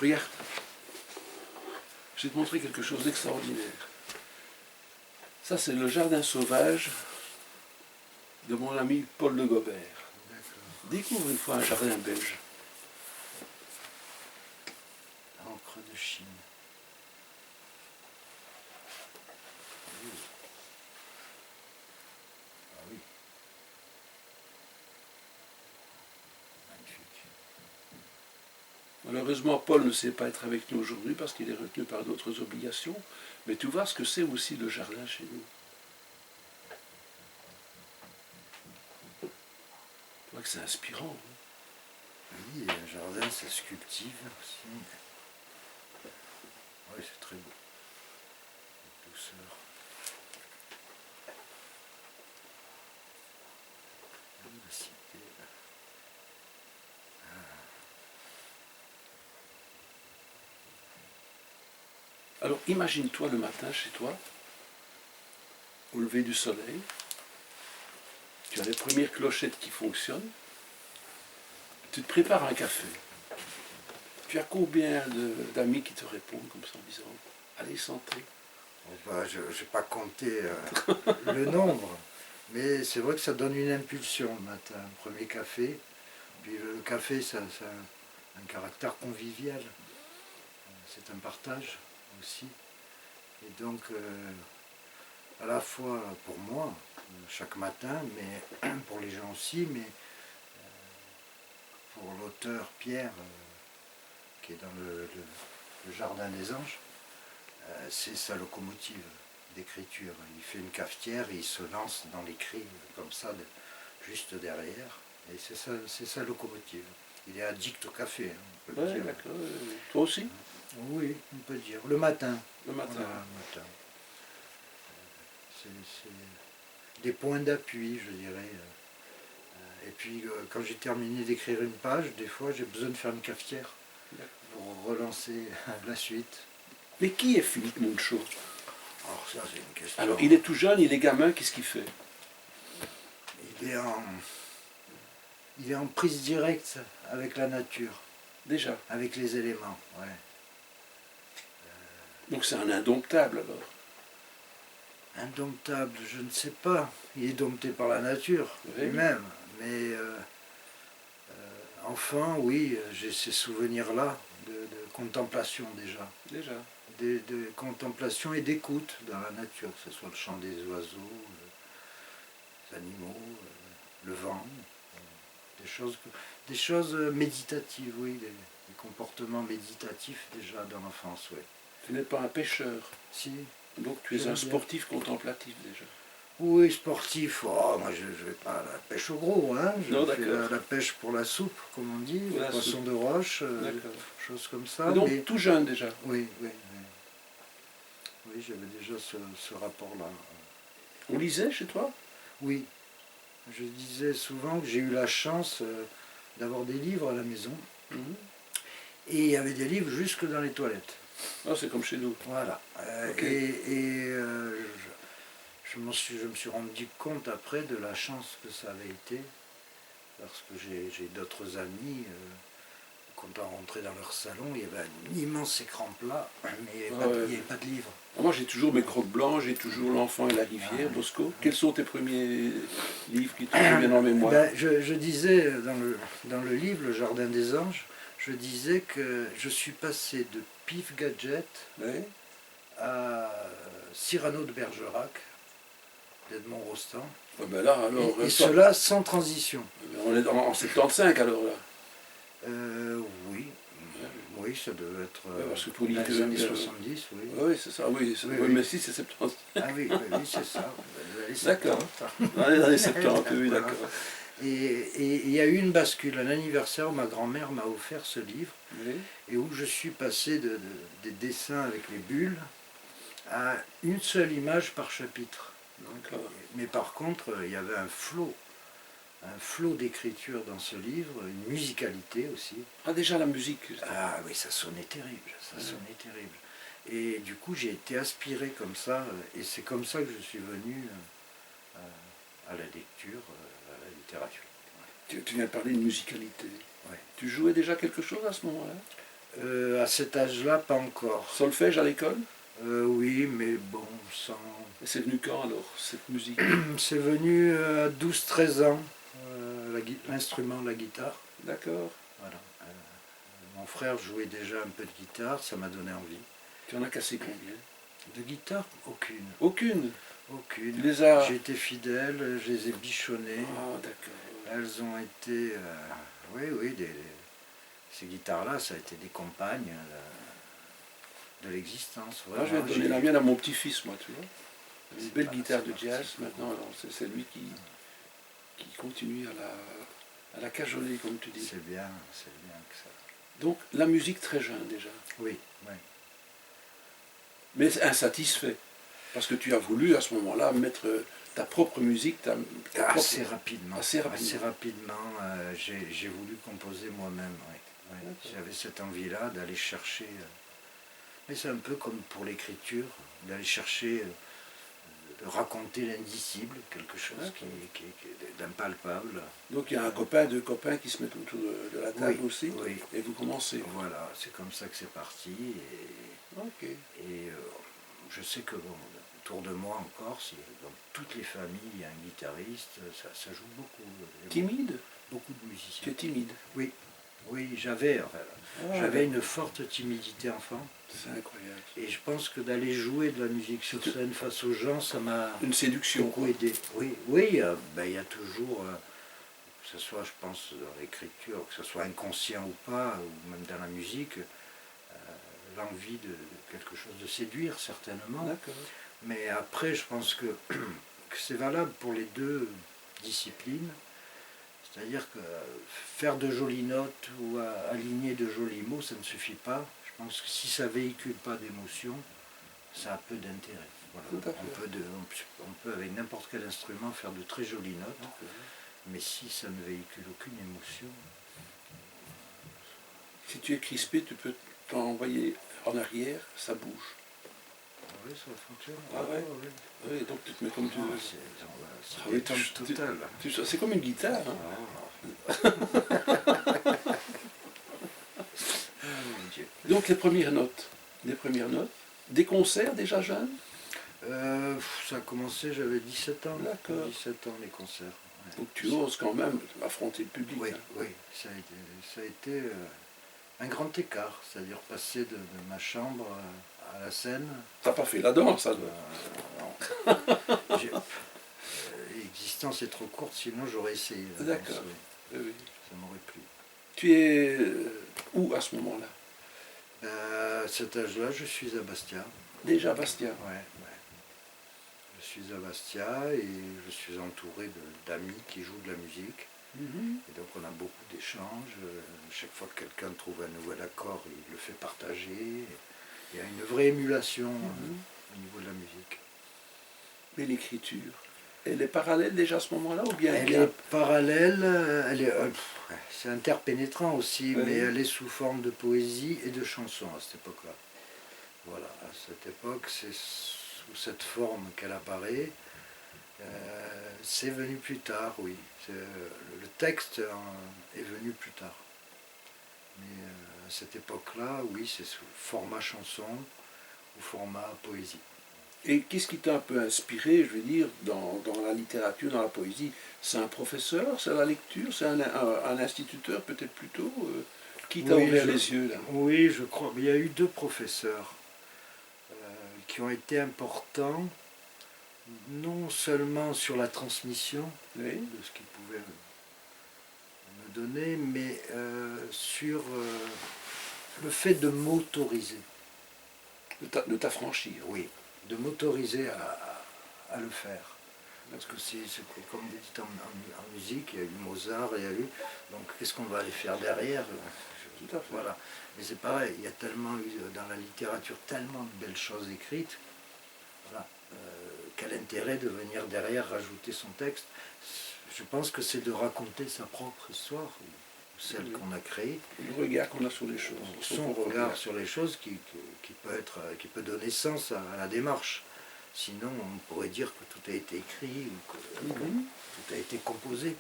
Regarde, je vais te montrer quelque chose d'extraordinaire. Ça, c'est le jardin sauvage de mon ami Paul de Gobert. Découvre une fois un jardin belge. Encre de Chine. Oui. Ah oui. Magnifique. Malheureusement, Paul ne sait pas être avec nous aujourd'hui parce qu'il est retenu par d'autres obligations. Mais tu vois ce que c'est aussi le jardin chez nous. Tu vois que c'est inspirant. Hein. Oui, un jardin, ça se cultive aussi. Oui, c'est très beau. Douceur. La cité. Alors imagine-toi le matin chez toi, au lever du soleil, tu as les premières clochettes qui fonctionnent, tu te prépares un café. Tu as combien d'amis qui te répondent comme ça en disant « Allez, santé ». Je n'ai pas compté le nombre, mais c'est vrai que ça donne une impulsion le matin. Un premier café, puis le café, ça a un caractère convivial. C'est un partage aussi. Et donc, à la fois pour moi, chaque matin, mais pour les gens aussi, mais pour l'auteur Pierre, qui est dans le Jardin des Anges, c'est sa locomotive d'écriture. Il fait une cafetière et il se lance dans l'écrit comme ça, juste derrière. Et c'est sa locomotive. Il est addict au café, hein, on peut le dire. D'accord. Toi aussi? Oui, on peut dire. Le matin. Le matin. Voilà, le matin. C'est des points d'appui, je dirais. Et puis, quand j'ai terminé d'écrire une page, des fois, j'ai besoin de faire une cafetière pour relancer la suite. Mais qui est Philippe Muncho? Alors ça, c'est une question. Alors, il est tout jeune, il est gamin, qu'est-ce qu'il fait? Il est en prise directe avec la nature. Déjà. Avec les éléments, ouais. Donc c'est un indomptable alors. Indomptable, je ne sais pas. Il est dompté par la nature lui-même. Mais enfant, oui, j'ai ces souvenirs-là de contemplation déjà. Déjà. De contemplation et d'écoute dans la nature, que ce soit le chant des oiseaux, les animaux, le vent, des choses méditatives, oui, des comportements méditatifs déjà dans l'enfance, oui. Tu n'es pas un pêcheur. Si. Donc tu es un sportif contemplatif déjà. Oui, sportif. Oh, moi, je ne vais pas à la pêche au gros. Hein. Je fais la pêche pour la soupe, comme on dit, le poisson de roche, choses comme ça. Et donc tout jeune déjà. Oui, oui, oui. Oui, j'avais déjà ce rapport-là. On lisait chez toi? Oui. Je disais souvent que j'ai eu la chance d'avoir des livres à la maison. Et il y avait des livres jusque dans les toilettes. Ah, c'est comme chez nous. Voilà. Je me suis rendu compte après de la chance que ça avait été, parce que j'ai d'autres amis, quand on rentrait dans leur salon, il y avait un immense écran plat, mais il n'y avait pas de livres. Moi j'ai toujours mes croques blancs, j'ai toujours L'Enfant et la rivière, Bosco. Quels sont tes premiers livres qui te reviennent en mémoire? Je disais dans le livre, Le Jardin des Anges, je disais que je suis passé de Pif Gadget à Cyrano de Bergerac, d'Edmond Rostand. Là, alors, et cela sans transition. On est en 75 alors là. Oui. Oui, ça devait être parce que pour dans les années 70, oui. Oui, c'est ça, oui. Mais si, c'est 75. Ah oui, c'est ça. D'accord. Dans les années 70, oui, d'accord. Et il y a eu une bascule, un anniversaire où ma grand-mère m'a offert ce livre, et où je suis passé des dessins avec les bulles à une seule image par chapitre. Donc, mais par contre, il y avait un flot d'écriture dans ce livre, une musicalité aussi. Ah, déjà la musique. Ah oui, ça sonnait terrible, sonnait terrible. Et du coup, j'ai été aspiré comme ça, et c'est comme ça que je suis venu à la lecture, à la littérature. Tu viens de parler de musicalité. Ouais. Tu jouais déjà quelque chose à ce moment-là? À cet âge-là, pas encore. Solfège à l'école? Oui, mais bon, sans... Et c'est venu quand alors, cette musique? C'est venu à 12-13 ans, l'instrument, la guitare. D'accord. Voilà. Mon frère jouait déjà un peu de guitare, ça m'a donné envie. Tu en as cassé combien? De guitare, aucune. Aucune? Aucune. Tu les as... J'ai été fidèle, je les ai bichonnées. Ah, d'accord. Elles ont été... oui, ces guitares-là, ça a été des compagnes de l'existence. Moi, je vais donner la mienne à mon petit-fils, moi, tu vois. Une belle guitare de jazz, parti. maintenant, alors c'est lui qui continue à la cajoler, comme tu dis. C'est bien que ça. Donc, la musique très jeune, déjà. Oui, oui. Mais insatisfait. Parce que tu as voulu, à ce moment-là, mettre ta propre musique, Assez rapidement. Assez rapidement. Assez rapidement, j'ai voulu composer moi-même. Oui. Oui. J'avais cette envie-là d'aller chercher. Mais c'est un peu comme pour l'écriture, d'aller chercher, de raconter l'indicible, quelque chose qui est d'impalpable. Donc il y a un copain, deux copains qui se mettent autour de la table aussi, oui. et vous commencez. Voilà, c'est comme ça que c'est parti. Et je sais que bon, autour de moi en Corse, dans toutes les familles, il y a un guitariste, ça joue beaucoup. Timide? Beaucoup de musiciens. Tu es timide? Oui, j'avais une forte timidité enfant. C'est incroyable. Et je pense que d'aller jouer de la musique sur scène face aux gens, ça m'a une séduction, beaucoup aidé. Oui, il y a toujours, que ce soit, je pense, dans l'écriture, que ce soit inconscient ou pas, ou même dans la musique, l'envie de quelque chose de séduire, certainement. D'accord. Mais après, je pense que c'est valable pour les deux disciplines. C'est-à-dire que faire de jolies notes ou aligner de jolis mots, ça ne suffit pas. Je pense que si ça ne véhicule pas d'émotion, ça a peu d'intérêt. Voilà. On peut, avec n'importe quel instrument, faire de très jolies notes, mais si ça ne véhicule aucune émotion... Si tu es crispé, tu peux t'envoyer en arrière, ça bouge. Oui, ça fonctionne. Ah ouais. Oui, donc tu te mets comme tu veux. C'est total. C'est comme une guitare. Hein. Donc les premières notes. Des concerts déjà jeunes? Ça a commencé, j'avais 17 ans. D'accord. 17 ans les concerts. Ouais. Donc tu oses quand même affronter le public. Oui, hein. oui, ça a été un grand écart, c'est-à-dire passer de ma chambre à la scène. T'as pas fait la danse, alors? Non. L'existence est trop courte, sinon j'aurais essayé. D'accord. Oui. Ça m'aurait plu. Tu es où à ce moment-là? À cet âge-là, je suis à Bastia. Déjà à Bastia? Ouais. Je suis à Bastia et je suis entouré d'amis qui jouent de la musique. Et donc on a beaucoup d'échanges. Chaque fois que quelqu'un trouve un nouvel accord, il le fait partager. Il y a une vraie émulation au niveau de la musique. Mais l'écriture, elle est parallèle déjà à ce moment-là ou bien Elle est parallèle, c'est interpénétrant aussi, mais elle est sous forme de poésie et de chanson à cette époque-là. Voilà, à cette époque, c'est sous cette forme qu'elle apparaît. C'est venu plus tard, oui. Le texte est venu plus tard. Mais à cette époque-là, oui, c'est sous format chanson ou format poésie. Et qu'est-ce qui t'a un peu inspiré, je veux dire, dans la littérature, dans la poésie? C'est un professeur, c'est la lecture, c'est un instituteur peut-être plutôt qui t'a ouvert les yeux là? Oui, je crois. Il y a eu deux professeurs qui ont été importants, non seulement sur la transmission de ce qu'ils pouvaient me donner, mais sur le fait de m'autoriser. De t'affranchir? Oui, de m'autoriser à le faire. Parce que c'est comme vous dites en musique, il y a eu Mozart, il y a eu... Donc qu'est-ce qu'on va aller faire derrière? Tout à fait. Voilà. Mais c'est pareil, il y a tellement eu dans la littérature tellement de belles choses écrites. Voilà. Quel intérêt de venir derrière rajouter son texte? Je pense que c'est de raconter sa propre histoire, ou celle qu'on a créée. Le regard qu'on a sur les choses. Son regard sur les choses qui peut donner sens à la démarche. Sinon, on pourrait dire que tout a été écrit, ou que tout a été composé.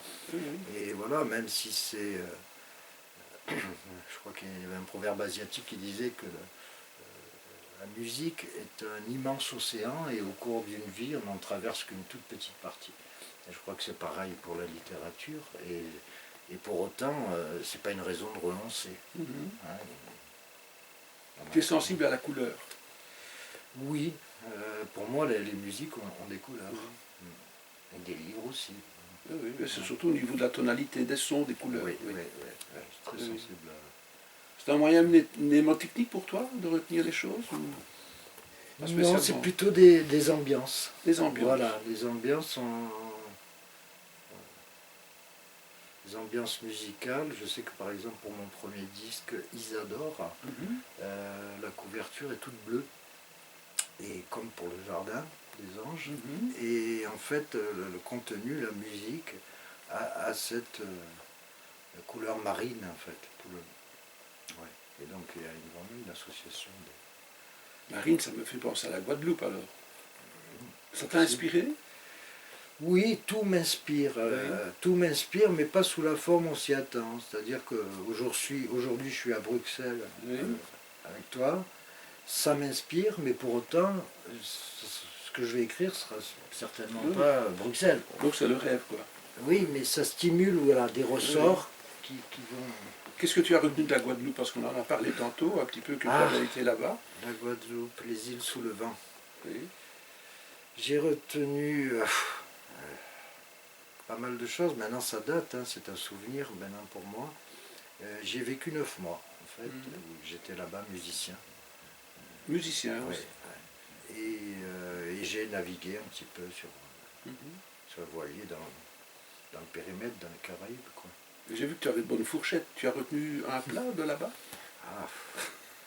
Et voilà, même si c'est Je crois qu'il y avait un proverbe asiatique qui disait que la musique est un immense océan et au cours d'une vie, on n'en traverse qu'une toute petite partie. Et je crois que c'est pareil pour la littérature. Et pour autant, c'est pas une raison de renoncer. Mhm. Hein. Tu es sensible à la couleur. Oui, pour moi, les musiques ont des couleurs. Et des livres aussi. Oui, oui, mais c'est surtout au niveau de la tonalité, des sons, des couleurs. Oui, Oui. oui, oui, oui, je suis très Oui. sensible à... C'est un moyen mnémotechnique pour toi de retenir les choses ou pas Non, spécialement? c'est plutôt des ambiances. Des ambiances. Voilà, les ambiances les ambiances musicales. Je sais que par exemple pour mon premier disque, Isadore, Mhm. la couverture est toute bleue. Et comme pour le jardin des anges. Mhm. Et en fait, le contenu, la musique, a cette couleur marine en fait. Ouais. Et donc il y a vraiment une association de... Marine, ça me fait penser à la Guadeloupe alors. Ça t'a inspiré? Oui, tout m'inspire, mais pas sous la forme on s'y attend. C'est-à-dire qu'aujourd'hui, je suis à Bruxelles Oui. avec toi, ça m'inspire, mais pour autant, ce que je vais écrire sera certainement Oui. pas Bruxelles. Donc c'est le rêve quoi. Oui, mais ça stimule voilà, des ressorts qui vont... Qu'est-ce que tu as retenu de la Guadeloupe? Parce qu'on en a parlé tantôt, un petit peu que tu avais été là-bas. La Guadeloupe, les îles sous le vent. Oui. J'ai retenu pas mal de choses. Maintenant, ça date, hein, c'est un souvenir maintenant pour moi. J'ai vécu 9 mois, en fait, où j'étais là-bas musicien. Musicien Ouais, aussi. ouais. Et j'ai navigué un petit peu sur un voilier dans le périmètre, dans les Caraïbes, quoi. J'ai vu que tu avais de bonnes fourchettes. Tu as retenu un plat de là-bas? Ah,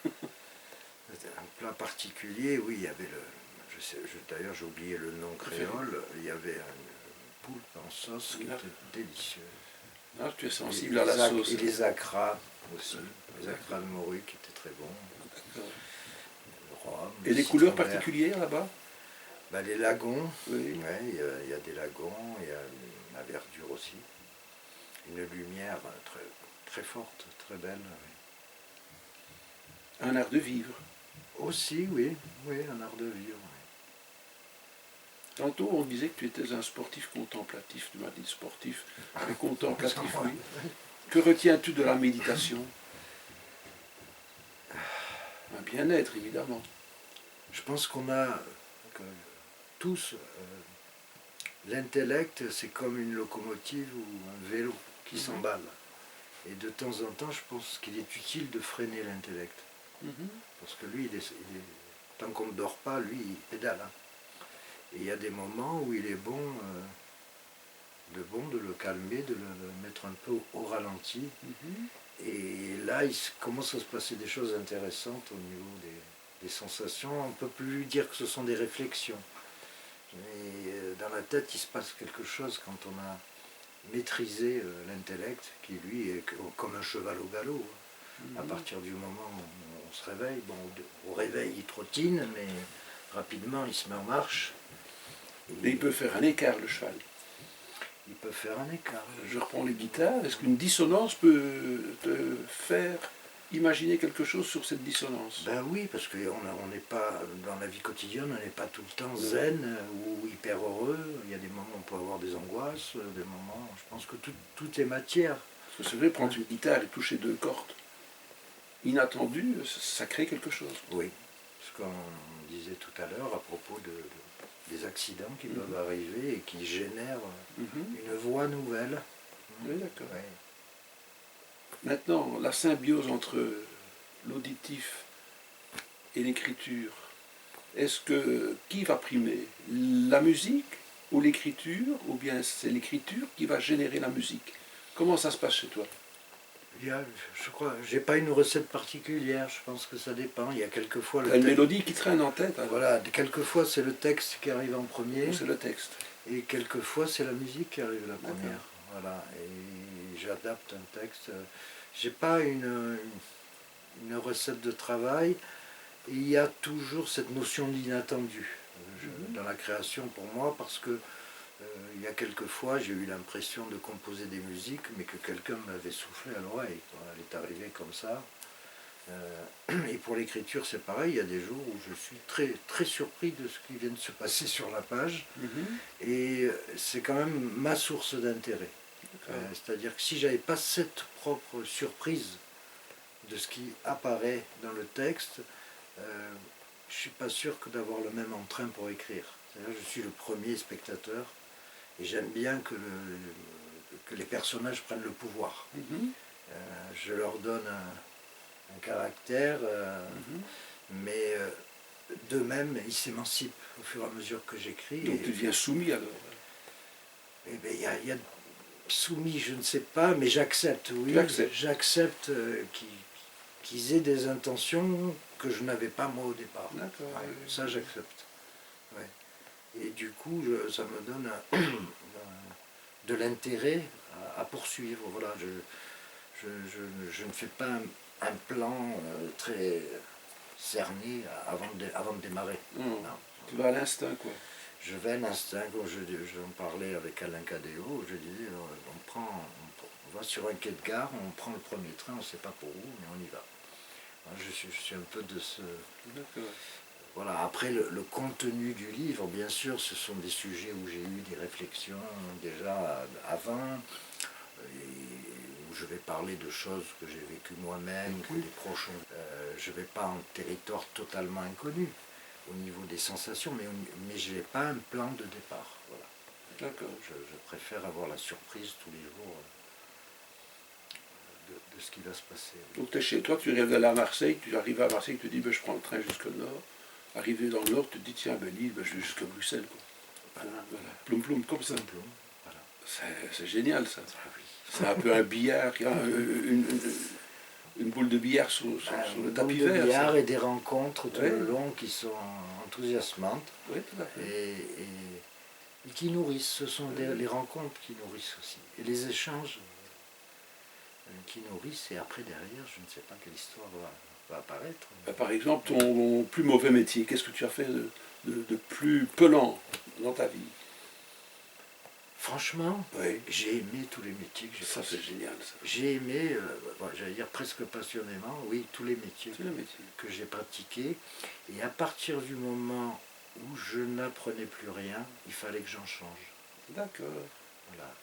un plat particulier, oui, il y avait le... D'ailleurs, j'ai oublié le nom créole. Il y avait un poulpe en sauce qui était délicieux. Ah, tu es sensible à la sauce. Et les acras aussi. Les acras de morue qui étaient très bons. D'accord. Le rhum, Et le des couleurs citron vert. particulières là-bas? Bah, les lagons, Oui. ouais, il y a des lagons, il y a la verdure aussi. Une lumière très, très forte, très belle. Oui. Un art de vivre. Aussi, oui, oui, un art de vivre. Oui. Tantôt, on disait que tu étais un sportif contemplatif. Tu m'as dit sportif, mais contemplatif, oui. Que retiens-tu de la méditation? Un bien-être, évidemment. Je pense qu'on a tous, l'intellect, c'est comme une locomotive ou un vélo qui s'emballe. Et de temps en temps, je pense qu'il est utile de freiner l'intellect. Parce que lui, tant qu'on ne dort pas, lui, il pédale. Hein. Et il y a des moments où il est bon de le calmer, de le mettre un peu au ralenti. Et là, il commence à se passer des choses intéressantes au niveau des sensations. On ne peut plus dire que ce sont des réflexions. Mais dans la tête, il se passe quelque chose quand on a maîtrisé l'intellect, qui lui est comme un cheval au galop. À partir du moment où on se réveille, bon, au réveil, il trottine, mais rapidement, il se met en marche. Mais il peut faire un écart, le cheval. Il peut faire un écart. Je reprends les guitares. Est-ce qu'une dissonance peut te faire imaginer quelque chose sur cette dissonance? Ben oui, parce qu'on n'est pas, dans la vie quotidienne, on n'est pas tout le temps zen ou hyper heureux. Il y a des moments où on peut avoir des angoisses, des moments, je pense que tout est matière. Parce que c'est vrai, prendre une guitare et toucher deux cordes inattendues, ça crée quelque chose. Oui, ce qu'on disait tout à l'heure à propos des accidents qui peuvent arriver et qui génèrent une voix nouvelle. Oui, d'accord. Ouais. Maintenant, la symbiose entre l'auditif et l'écriture, qui va primer? La musique ou l'écriture, ou bien c'est l'écriture qui va générer la musique? Comment ça se passe chez toi? Je crois, j'ai pas une recette particulière, je pense que ça dépend. Il y a quelquefois T'as une mélodie qui traîne en tête, alors. Voilà, quelquefois c'est le texte qui arrive en premier. Ou c'est le texte. Et quelquefois c'est la musique qui arrive la première. Voilà, et j'adapte un texte. J'ai pas une recette de travail. Et il y a toujours cette notion d'inattendu dans la création pour moi, parce que Il y a quelques fois, j'ai eu l'impression de composer des musiques, mais que quelqu'un m'avait soufflé à l'oreille. Elle est arrivée comme ça. Et pour l'écriture, c'est pareil. Il y a des jours où je suis très, très surpris de ce qui vient de se passer sur la page. Et c'est quand même ma source d'intérêt. C'est-à-dire que si j'avais pas cette propre surprise de ce qui apparaît dans le texte, je suis pas sûr que d'avoir le même entrain pour écrire. C'est-à-dire que je suis le premier spectateur et j'aime bien que les personnages prennent le pouvoir. Je leur donne un caractère, mais d'eux-mêmes, ils s'émancipent au fur et à mesure que j'écris. Donc tu deviens soumis alors? Eh bien, il y a soumis, je ne sais pas, mais j'accepte, oui. J'accepte qu'ils aient des intentions que je n'avais pas moi au départ. D'accord. Ouais, ça, j'accepte. Ouais. Et du coup, ça me donne de l'intérêt à poursuivre. Voilà, je ne fais pas un plan très cerné avant de démarrer. Non. Tu vas à l'instinct, quoi. Je vais à l'instinct, comme j'en parlais avec Alain Cadéo, je disais, on va sur un quai de gare, on prend le premier train, on ne sait pas pour où, mais on y va. Je suis un peu de ce... D'accord. Voilà, après le contenu du livre, bien sûr, ce sont des sujets où j'ai eu des réflexions déjà avant, où je vais parler de choses que j'ai vécues moi-même, que des proches ont. Je ne vais pas en territoire totalement inconnu au niveau des sensations, mais je n'ai pas un plan de départ. Voilà. D'accord. Je préfère avoir la surprise tous les jours de ce qui va se passer. Donc tu es chez toi, tu rêves d'aller à Marseille, tu arrives à Marseille, tu te dis ben, je prends le train jusqu'au nord. Arrivé dans le nord, tu te dis tiens, ben, Lille, ben, je vais jusqu'à Bruxelles. Quoi. Voilà. Ploum ploum, comme ça. Voilà. C'est génial ça. Ah oui. C'est un peu un billard, une boule de billard sur le tapis vert. Une boule de billard ça. et des rencontres tout le long qui sont enthousiasmantes. Oui, tout à fait. Et qui nourrissent. Ce sont les rencontres qui nourrissent aussi. Et les échanges qui nourrissent. Et après, derrière, je ne sais pas quelle histoire va apparaître. Par exemple, ton plus mauvais métier, qu'est-ce que tu as fait de plus pelant dans ta vie? Franchement, Oui. j'ai aimé tous les métiers que j'ai Ça, pratiqués. c'est génial, ça. J'ai aimé, j'allais dire presque passionnément, oui, tous les métiers C'est le métier. que j'ai pratiqués. Et à partir du moment où je n'apprenais plus rien, il fallait que j'en change. D'accord. Voilà.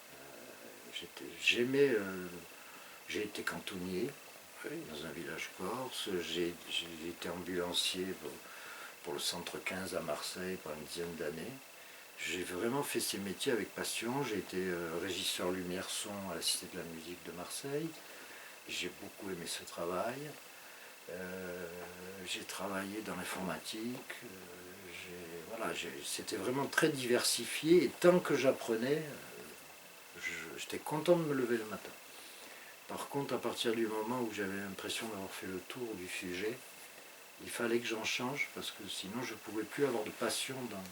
J'aimais, j'ai été cantonnier dans un village corse, j'ai été ambulancier pour le centre 15 à Marseille pendant une dizaine d'années. J'ai vraiment fait ces métiers avec passion. J'ai été régisseur lumière son à la Cité de la musique de Marseille. J'ai beaucoup aimé ce travail. J'ai travaillé dans l'informatique. Voilà, c'était vraiment très diversifié. Et tant que j'apprenais, j'étais content de me lever le matin. Par contre, à partir du moment où j'avais l'impression d'avoir fait le tour du sujet, il fallait que j'en change parce que sinon je ne pouvais plus avoir de passion dans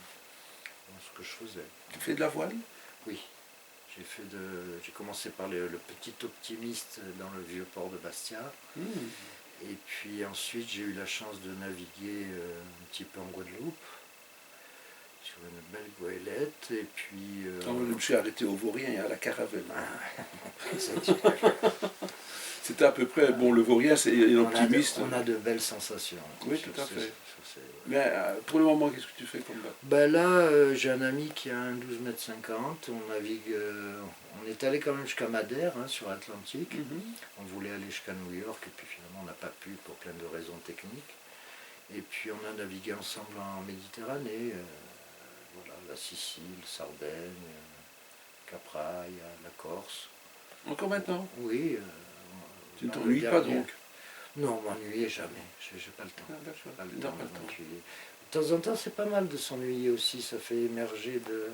ce que je faisais. Tu fais de la voile? Oui. J'ai commencé par le Petit Optimiste dans le vieux port de Bastia. Et puis ensuite j'ai eu la chance de naviguer un petit peu en Guadeloupe sur une belle goélette. Et puis... Je me suis arrêté au Vaurien et à la Caravelle. C'était à peu près, bon, le Vaurien c'est un optimiste. On a de belles sensations. Oui, tout à fait. Mais pour le moment, qu'est-ce que tu fais comme bateau? Ben là, j'ai un ami qui a un 12 mètres 50. On navigue, on est allé quand même jusqu'à Madère, sur l'Atlantique. On voulait aller jusqu'à New York et puis finalement on n'a pas pu pour plein de raisons techniques. Et puis on a navigué ensemble en Méditerranée, voilà, la Sicile, Sardaigne, Capraille, la Corse. Encore maintenant? Oui. Tu ne t'ennuies pas donc? Non, m'ennuyer jamais, j'ai pas le temps. Ah, d'accord, pas le temps. De temps en temps, c'est pas mal de s'ennuyer aussi, ça fait émerger de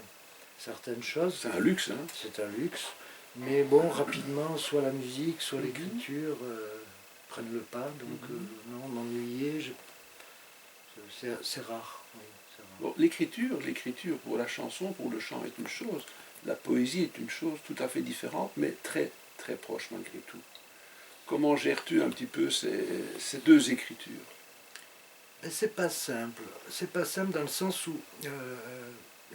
certaines choses. C'est un luxe, hein? C'est un luxe, mais bon, rapidement, soit la musique, soit l'écriture prennent le pas, donc non, m'ennuyer, c'est rare. Oui, c'est rare. Bon, l'écriture pour la chanson, pour le chant est une chose, la poésie est une chose tout à fait différente, mais très, très proche malgré tout. Comment gères-tu un petit peu ces deux écritures? C'est pas simple. C'est pas simple dans le sens où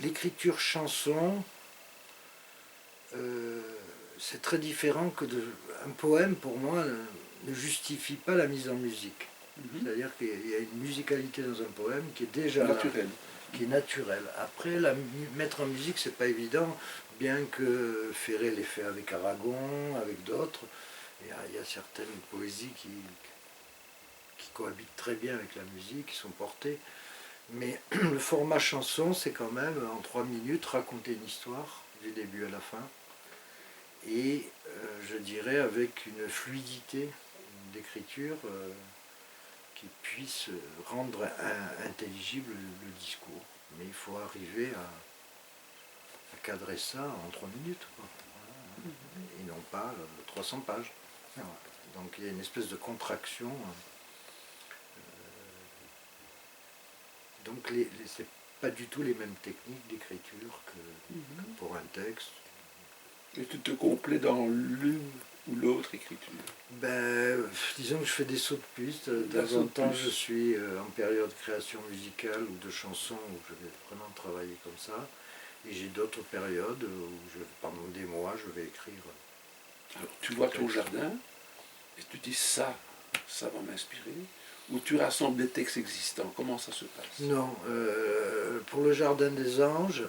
l'écriture chanson, c'est très différent que un poème, pour moi, ne justifie pas la mise en musique. C'est-à-dire qu'il y a une musicalité dans un poème qui est déjà naturelle, qui est naturelle. Après, mettre en musique, c'est pas évident, bien que Ferré l'ait fait avec Aragon, avec d'autres. Il y a certaines poésies qui cohabitent très bien avec la musique, qui sont portées. Mais le format chanson, c'est quand même, en 3 minutes, raconter une histoire, du début à la fin. Et je dirais avec une fluidité d'écriture qui puisse rendre intelligible le discours. Mais il faut arriver à cadrer ça en 3 minutes, quoi. Voilà. Et non pas 300 pages. Voilà. Donc il y a une espèce de contraction. Donc c'est pas du tout les mêmes techniques d'écriture que pour un texte. Et tu te complais dans l'une ou l'autre écriture? Ben, disons que je fais des sauts de piste. De temps en temps, je suis en période de création musicale ou de chansons où je vais vraiment travailler comme ça. Et j'ai d'autres périodes où pendant des mois, je vais écrire. Alors, tu vois ton jardin et tu dis ça va m'inspirer. Ou tu rassembles des textes existants. Comment ça se passe? Non, pour le Jardin des Anges,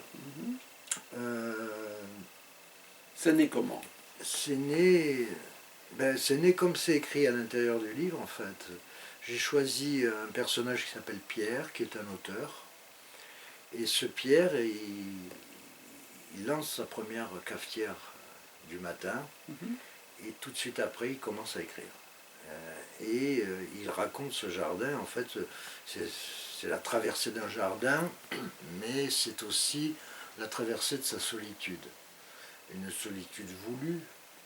c'est né comment? C'est né comme c'est écrit à l'intérieur du livre, en fait. J'ai choisi un personnage qui s'appelle Pierre, qui est un auteur. Et ce Pierre, il lance sa première cafetière du matin, et tout de suite après, il commence à écrire. Et il raconte ce jardin, en fait, c'est la traversée d'un jardin, mais c'est aussi la traversée de sa solitude. Une solitude voulue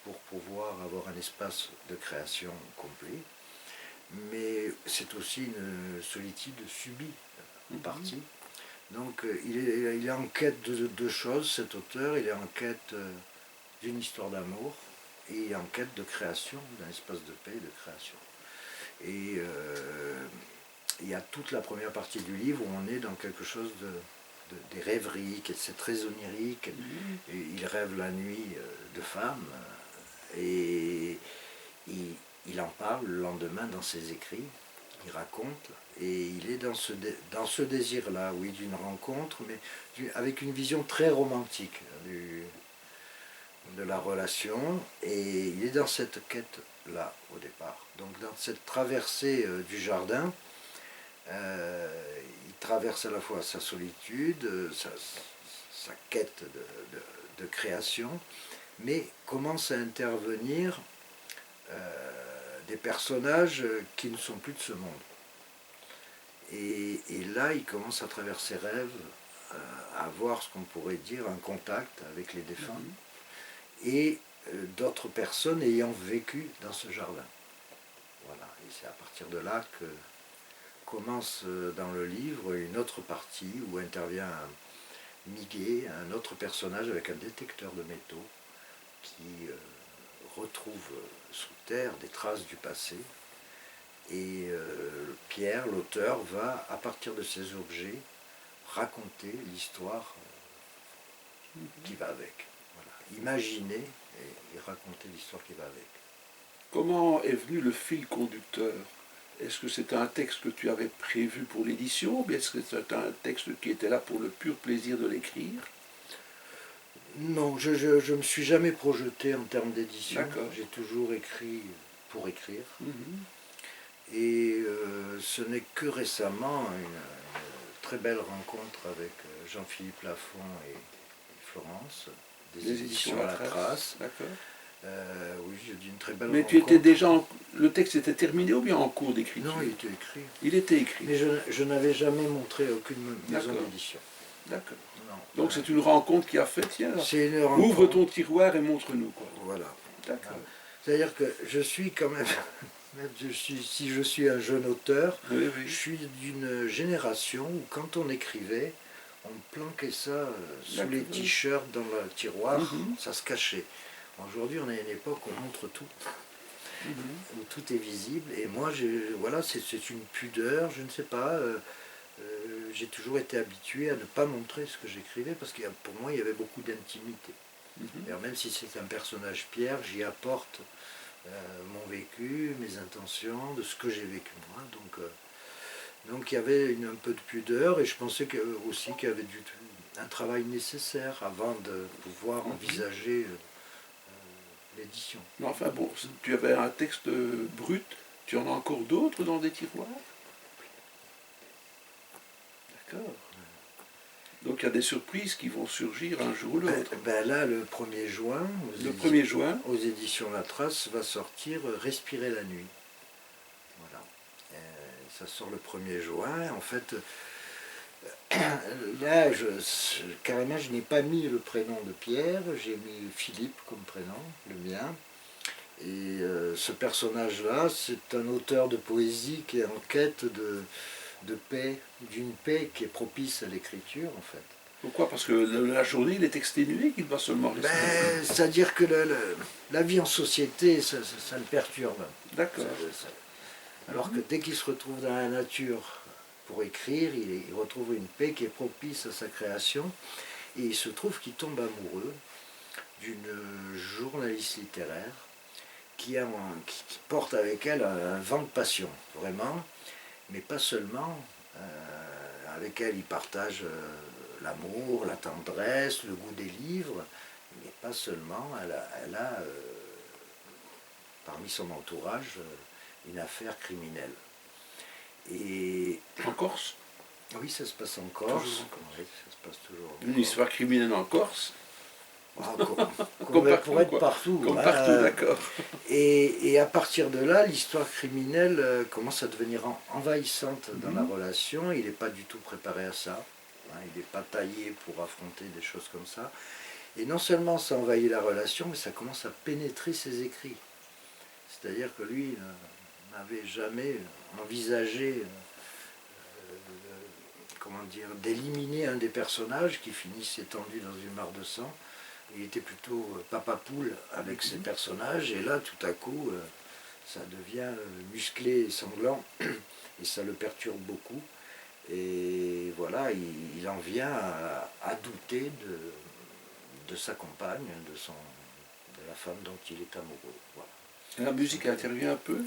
pour pouvoir avoir un espace de création complet, mais c'est aussi une solitude subie, en partie. Donc il est en quête de deux choses, cet auteur, il est en quête d'une histoire d'amour, et il est en quête de création, d'un espace de paix et de création. Et il y a toute la première partie du livre où on est dans quelque chose des rêveries, c'est très onirique. Et il rêve la nuit de femmes, et il en parle le lendemain dans ses écrits, il raconte, et il est dans ce désir-là, oui, d'une rencontre, mais avec une vision très romantique de la relation, et il est dans cette quête-là au départ. Donc dans cette traversée du jardin, il traverse à la fois sa solitude, sa quête de création, mais commence à intervenir des personnages qui ne sont plus de ce monde. Et là, il commence à travers ses rêves à avoir ce qu'on pourrait dire un contact avec les défunts et d'autres personnes ayant vécu dans ce jardin. Voilà, et c'est à partir de là que commence dans le livre une autre partie où intervient Miguet, un autre personnage avec un détecteur de métaux qui retrouve sous terre des traces du passé. Et Pierre, l'auteur, va, à partir de ces objets, raconter l'histoire qui va avec. Voilà. Imaginer et raconter l'histoire qui va avec. Comment est venu le fil conducteur? Est-ce que c'est un texte que tu avais prévu pour l'édition, ou bien est-ce que c'est un texte qui était là pour le pur plaisir de l'écrire? Non, je me suis jamais projeté en termes d'édition. J'ai toujours écrit pour écrire. Et ce n'est que récemment une très belle rencontre avec Jean-Philippe Lafont et Florence, des éditions à la Trace. Oui, j'ai dit une très belle rencontre. Mais tu étais déjà le texte était terminé ou bien en cours d'écriture? Non, il était écrit. Il était écrit. Mais je n'avais jamais montré à aucune maison d'édition. D'accord. Donc c'est une rencontre qui a fait, tiens, ouvre ton tiroir et montre-nous, quoi. Voilà. D'accord. C'est-à-dire que je suis quand même, si je suis un jeune auteur, je suis d'une génération où quand on écrivait, on planquait ça sous les t-shirts dans le tiroir, ça se cachait. Aujourd'hui, on est à une époque où on montre tout, où tout est visible, et moi, voilà, c'est une pudeur, je ne sais pas, j'ai toujours été habitué à ne pas montrer ce que j'écrivais, parce que pour moi, il y avait beaucoup d'intimité. Et alors, même si c'est un personnage Pierre, j'y apporte mon vécu, mes intentions, de ce que j'ai vécu moi. Donc il y avait un peu de pudeur et je pensais aussi qu'il y avait un travail nécessaire avant de pouvoir envisager l'édition. Mais enfin bon, tu avais un texte brut, tu en as encore d'autres dans des tiroirs? D'accord. Donc il y a des surprises qui vont surgir un jour ou l'autre. Là, le 1er juin, Le 1er juin, aux éditions La Trace, va sortir Respirer la nuit. Voilà. Ça sort le 1er juin. En fait, là, carrément, je n'ai pas mis le prénom de Pierre, j'ai mis Philippe comme prénom, le mien. Et ce personnage-là, c'est un auteur de poésie qui est en quête de paix, d'une paix qui est propice à l'écriture, en fait. pourquoi? Parce que la journée, il est exténué, qu'il va seulement rester. C'est-à-dire que la vie en société, ça le perturbe. D'accord. Alors que dès qu'il se retrouve dans la nature pour écrire, il retrouve une paix qui est propice à sa création. Et il se trouve qu'il tombe amoureux d'une journaliste littéraire qui porte avec elle un vent de passion, vraiment. Mais pas seulement. Avec elle, il partage l'amour, la tendresse, le goût des livres. Mais pas seulement. Elle a parmi son entourage, une affaire criminelle. Et En Corse? oui, ça se passe en Corse. Toujours en Corse. Oui, ça se passe toujours en Une Corse. histoire criminelle en Corse? Comme partout, pour être quoi. partout. Comme hein. partout, d'accord. Et à partir de là, l'histoire criminelle commence à devenir envahissante dans la Mhm. relation. Il n'est pas du tout préparé à ça. Hein, il n'est pas taillé pour affronter des choses comme ça. Et non seulement ça envahit la relation, mais ça commence à pénétrer ses écrits. C'est-à-dire que lui n'avait jamais envisagé comment dire, d'éliminer un des personnages qui finissent étendu dans une mare de sang. Il était plutôt papa poule avec ses personnages, et là, tout à coup, ça devient musclé et sanglant, et ça le perturbe beaucoup. Et voilà, il en vient à douter de sa compagne, de la femme dont il est amoureux. Voilà. Et la musique intervient un peu?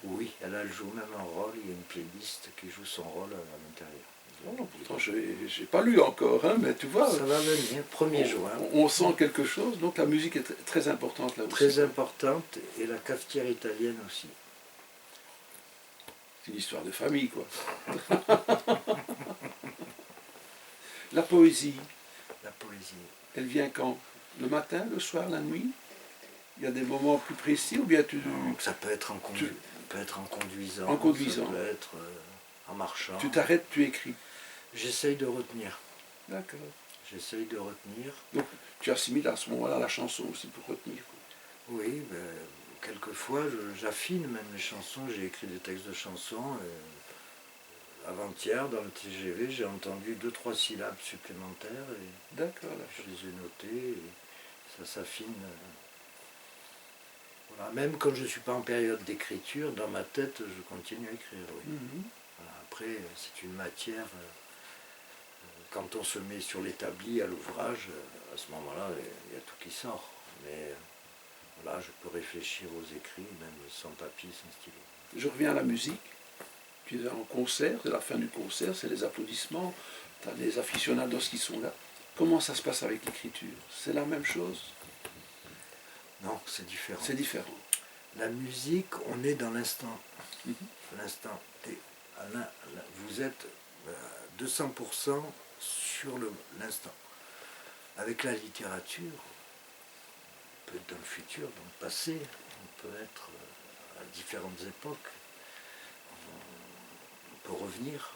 Oui, elle joue même un rôle, il y a une playlist qui joue son rôle à l'intérieur. Oh, pourtant, je n'ai pas lu encore, hein, mais tu vois, Ça va venir, 1er juin. on sent quelque chose, donc la musique est très importante là aussi. Très importante, et la cafetière italienne aussi. C'est une histoire de famille, quoi. La poésie, La poésie. elle vient quand? Le matin, le soir, la nuit? Il y a des moments plus précis ou bien tu... Donc ça peut être peut être en conduisant. En conduisant. Ça peut être en marchant. Tu t'arrêtes, tu écris. J'essaye de retenir. D'accord. J'essaye de retenir. Donc tu assimiles à ce moment-là la chanson aussi pour retenir, quoi. Oui, quelquefois j'affine même les chansons. J'ai écrit des textes de chansons. Avant-hier, dans le TGV, j'ai entendu 2-3 syllabes supplémentaires et D'accord, je d'accord. les ai notées et ça s'affine. Voilà. Même quand je ne suis pas en période d'écriture, dans ma tête, je continue à écrire. Oui. Mhm. Voilà. Après, c'est une matière. Quand on se met sur l'établi à l'ouvrage, à ce moment-là, il y a tout qui sort. Mais voilà, je peux réfléchir aux écrits, même sans papier, sans stylo. Je reviens à la musique. Tu es en concert, c'est la fin du concert, c'est les applaudissements, tu as des aficionados qui sont là. Comment ça se passe avec l'écriture? C'est la même chose? Non, c'est différent. C'est différent. La musique, on est dans l'instant. Mhm. L'instant. Vous êtes 200% sur l'instant. Avec la littérature, on peut être dans le futur, dans le passé, on peut être à différentes époques. On peut revenir,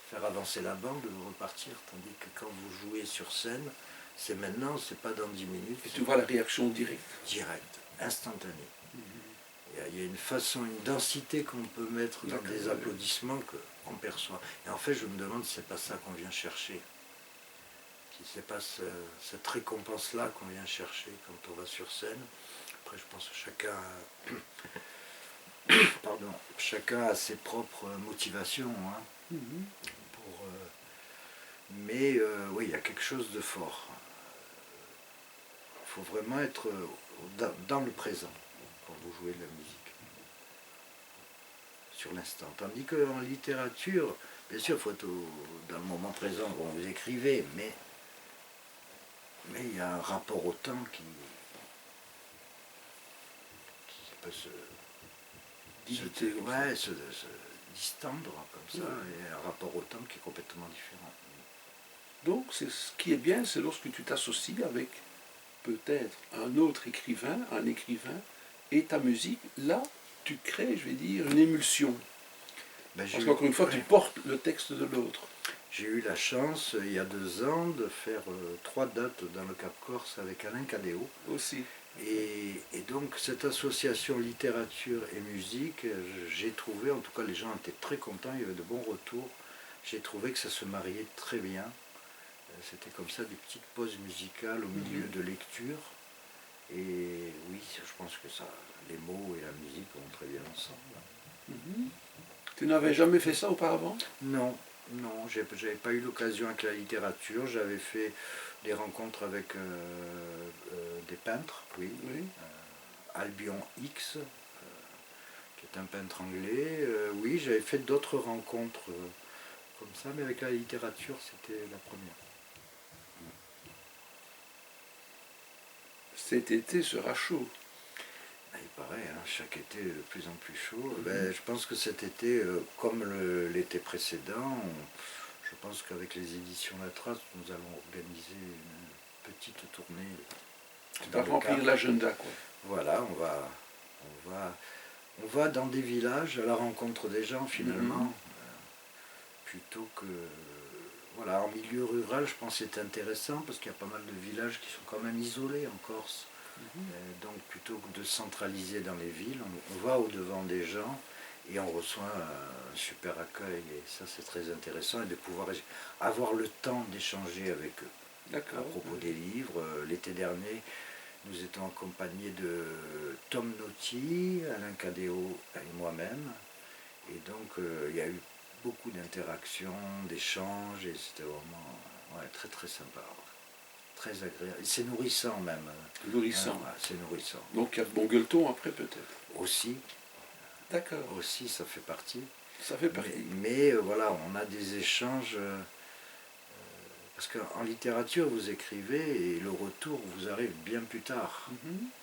faire avancer la bande, repartir, tandis que quand vous jouez sur scène, c'est maintenant, c'est pas dans 10 minutes. Et tu vois la réaction directe. Direct, instantané. Il y a une façon, une densité qu'on peut mettre dans des applaudissements qu'on perçoit. Et en fait, je me demande si c'est pas ça qu'on vient chercher. Si c'est pas cette récompense-là qu'on vient chercher quand on va sur scène. Après, je pense que chacun a ses propres motivations. Hein, Mhm. mais oui, il y a quelque chose de fort. Il faut vraiment être dans le présent quand vous jouez de la musique, sur l'instant. Tandis qu'en littérature, bien sûr, il faut être dans le moment présent quand vous écrivez, mais il y a un rapport au temps qui peut se distendre comme ça, et un rapport au temps qui est complètement différent. Donc, ce qui est bien, c'est lorsque tu t'associes avec peut-être un autre écrivain, et ta musique, là, tu crées, je vais dire, une émulsion. Ben, Parce qu'encore une fois, tu portes le texte de l'autre. J'ai eu la chance, il y a 2 ans, de faire 3 dates dans le Cap Corse avec Alain Cadéot. Aussi. Et donc cette association littérature et musique, j'ai trouvé, en tout cas les gens étaient très contents, il y avait de bons retours. J'ai trouvé que ça se mariait très bien. C'était comme ça des petites pauses musicales au milieu de lecture. Et oui, je pense que ça, les mots et la musique vont très bien ensemble. Tu n'avais jamais fait ça auparavant? Non, non, j'avais pas eu l'occasion avec la littérature. J'avais fait des rencontres avec des peintres, oui. Albion X, qui est un peintre anglais. Oui, j'avais fait d'autres rencontres comme ça, mais avec la littérature, c'était la première. Cet été sera chaud. Il paraît, hein, chaque été de plus en plus chaud. Je pense que cet été, comme l'été précédent, je pense qu'avec les éditions La Trace, nous allons organiser une petite tournée. Tu vas remplir l'agenda, quoi. Voilà, on va dans des villages à la rencontre des gens finalement, plutôt que... Voilà, en milieu rural, je pense que c'est intéressant parce qu'il y a pas mal de villages qui sont quand même isolés en Corse. Donc plutôt que de centraliser dans les villes, on va au-devant des gens et on reçoit un super accueil. Et ça, c'est très intéressant, et de pouvoir avoir le temps d'échanger avec eux. À propos des livres, l'été dernier, nous étions accompagnés de Tom Naughty, Alain Cadéot et moi-même. Et donc, il y a eu beaucoup d'interactions, d'échanges, et c'était vraiment très très sympa. Très agréable. C'est nourrissant même. Nourrissant. C'est nourrissant. Donc il y a de bon gueuleton après peut-être. Aussi. D'accord. Aussi, ça fait partie. Ça fait partie. Mais voilà, on a des échanges. Parce qu'en littérature, vous écrivez et le retour vous arrive bien plus tard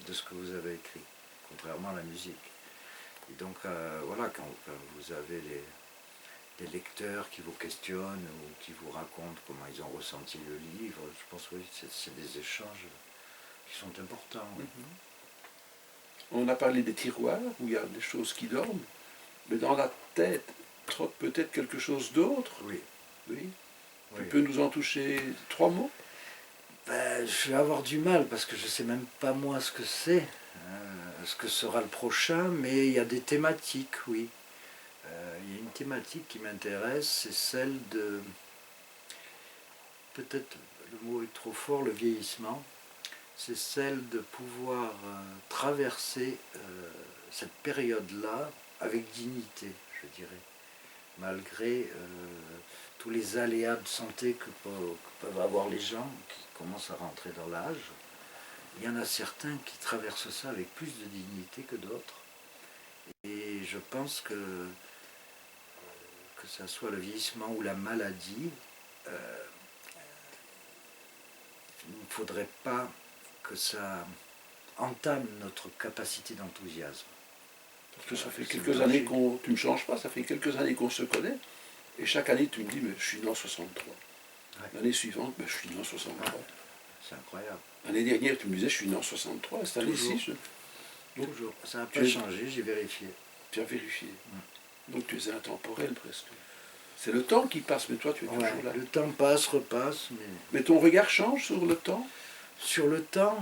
de ce que vous avez écrit, contrairement à la musique. Et donc, voilà, quand vous avez des lecteurs qui vous questionnent ou qui vous racontent comment ils ont ressenti le livre, je pense que oui, c'est des échanges qui sont importants. Oui. On a parlé des tiroirs où il y a des choses qui dorment, mais dans la tête trotte peut-être quelque chose d'autre. Oui. Oui. Tu peux nous en toucher 3 mots? Je vais avoir du mal parce que je ne sais même pas moi ce que c'est, ce que sera le prochain, mais il y a des thématiques, oui. Il y a une thématique qui m'intéresse, c'est celle de, peut-être le mot est trop fort, le vieillissement. C'est celle de pouvoir traverser cette période-là avec dignité, je dirais, malgré tous les aléas de santé que peuvent avoir les gens qui commencent à rentrer dans l'âge. Il y en a certains qui traversent ça avec plus de dignité que d'autres. Et je pense que ça soit le vieillissement ou la maladie, il ne faudrait pas que ça entame notre capacité d'enthousiasme. Parce que ça fait quelques années qu'on... Tu ne changes pas, ça fait quelques années qu'on se connaît, et chaque année tu me dis, mais je suis né en 63. L'année suivante, je suis né en 63. C'est incroyable. L'année dernière, tu me disais, je suis né en 63, cette année-ci... Toujours. Ça n'a pas changé, j'ai vérifié. Tu as vérifié. Donc tu es intemporel presque. C'est le temps qui passe, mais toi tu es toujours là. Le temps passe, repasse. Mais ton regard change sur le temps? Sur le temps,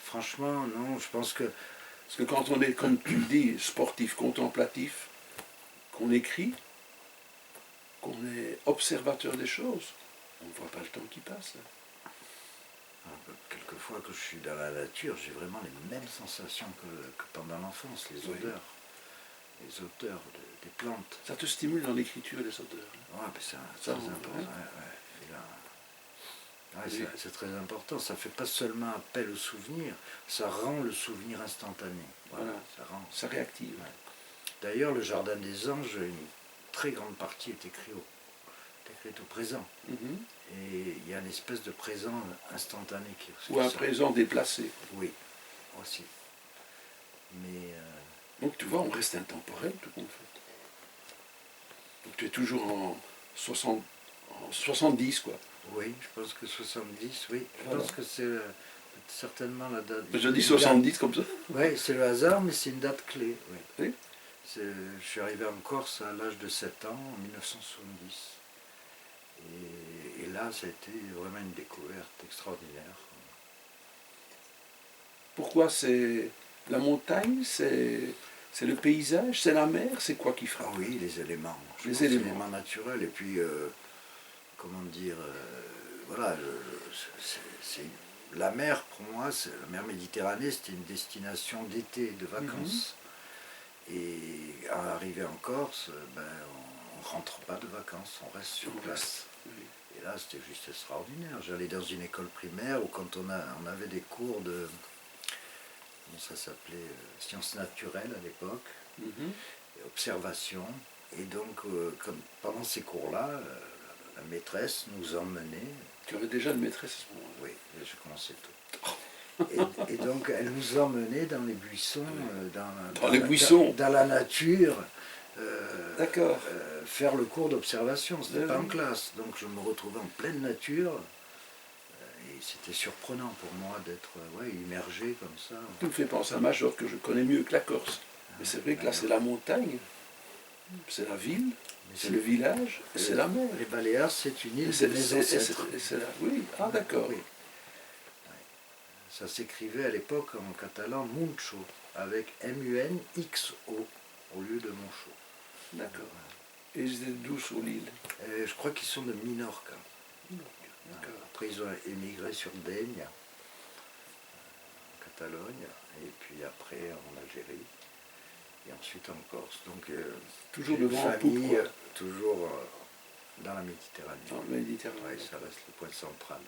franchement, non, je pense que... Parce que quand on est, comme tu le dis, sportif, contemplatif, qu'on écrit, qu'on est observateur des choses, on ne voit pas le temps qui passe. Quelquefois que je suis dans la nature, j'ai vraiment les mêmes sensations que pendant l'enfance, les odeurs. Les odeurs des plantes. Ça te stimule dans l'écriture, les odeurs? Oui, c'est très important. Ouais, Oui. c'est très important. Ça ne fait pas seulement appel au souvenir, ça rend le souvenir instantané. Voilà, Voilà. ça rend. Ça réactive. Ouais. D'ailleurs, le Jardin des Anges, une très grande partie est écrite au présent. Mhm. Et il y a une espèce de présent instantané Ou un sort. présent déplacé. Oui, aussi. Mais Donc tu vois, on reste intemporel tout compte fait. Donc tu es toujours en 70 quoi. oui, je pense que 70, oui. Je Voilà. pense que c'est certainement la date. Je dis 70 comme ça. Oui, c'est le hasard, mais c'est une date clé. Oui. Oui. Je suis arrivé en Corse à l'âge de 7 ans, en 1970. Et là, ça a été vraiment une découverte extraordinaire. Pourquoi c'est la montagne, c'est le paysage, c'est la mer, c'est quoi qui Ah frappe? oui, les éléments. Je Les pense que éléments. les éléments naturels. Et puis, comment dire, voilà, c'est la mer pour moi, la mer Méditerranée, c'était une destination d'été, de vacances. Et à arriver en Corse, ben, on ne rentre pas de vacances, on reste sur place. Oui. Et là, c'était juste extraordinaire. J'allais dans une école primaire où quand on avait des cours de, comment ça s'appelait, sciences naturelles à l'époque, Mhm. observation. Et donc, pendant ces cours-là, la maîtresse nous emmenait. Tu avais déjà une maîtresse à ce moment-là? Oui, j'ai commencé tôt. Et donc, elle nous emmenait dans les buissons, dans la nature, D'accord. faire le cours d'observation. C'était pas en Oui. classe. Donc, je me retrouvais en pleine nature. Et c'était surprenant pour moi d'être immergé comme ça. Tu me fais penser à Majorque, que je connais mieux que la Corse. Mais c'est vrai que là, c'est la montagne, c'est la ville, c'est le village, et c'est la mer. Les Baléares, c'est une île Et de c'est mes ancêtres. oui, ah d'accord. Oui. Ça s'écrivait à l'époque en catalan Muncho, avec M-U-N-X-O, au lieu de Moncho. D'accord. Et ils étaient d'où sur l'île? Je crois qu'ils sont de Minorca. D'accord. Après, ils ont émigré sur Daigne, en Catalogne, et puis après en Algérie, et ensuite en Corse. Donc, Toujours une le vent en poupe, famille, quoi. toujours dans la Méditerranée. Dans la Méditerranée. Ouais, ça reste le point central.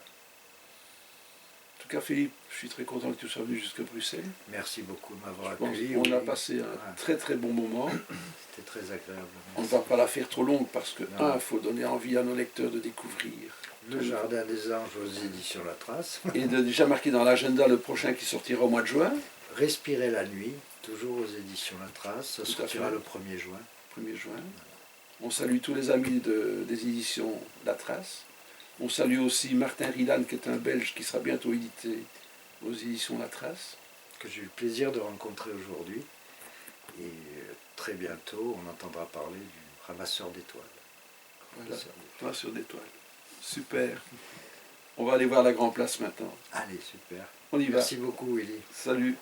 En tout cas, Philippe, je suis très content que tu sois venu jusqu'à Bruxelles. Merci beaucoup de m'avoir Je pense accueilli. qu'on a oui. passé un Ouais. très très bon moment. C'était très agréable. On ne va pas la faire trop longue parce que, Non. il faut donner envie à nos lecteurs de découvrir. Le Jardin des Anges aux éditions La Trace. Et de déjà marquer dans l'agenda le prochain qui sortira au mois de juin, Respirer la nuit, toujours aux éditions La Trace. Ça Tout à sortira fait. le 1er juin. 1er juin. On salue tous les amis des éditions La Trace. On salue aussi Martin Rilan, qui est un Belge qui sera bientôt édité aux éditions La Trace. Que j'ai eu le plaisir de rencontrer aujourd'hui. Et très bientôt, on entendra parler du ramasseur d'étoiles. Voilà, toi sur des toiles. Super. On va aller voir la Grand Place maintenant. Allez, super. On y va. Merci beaucoup, Willy. Salut.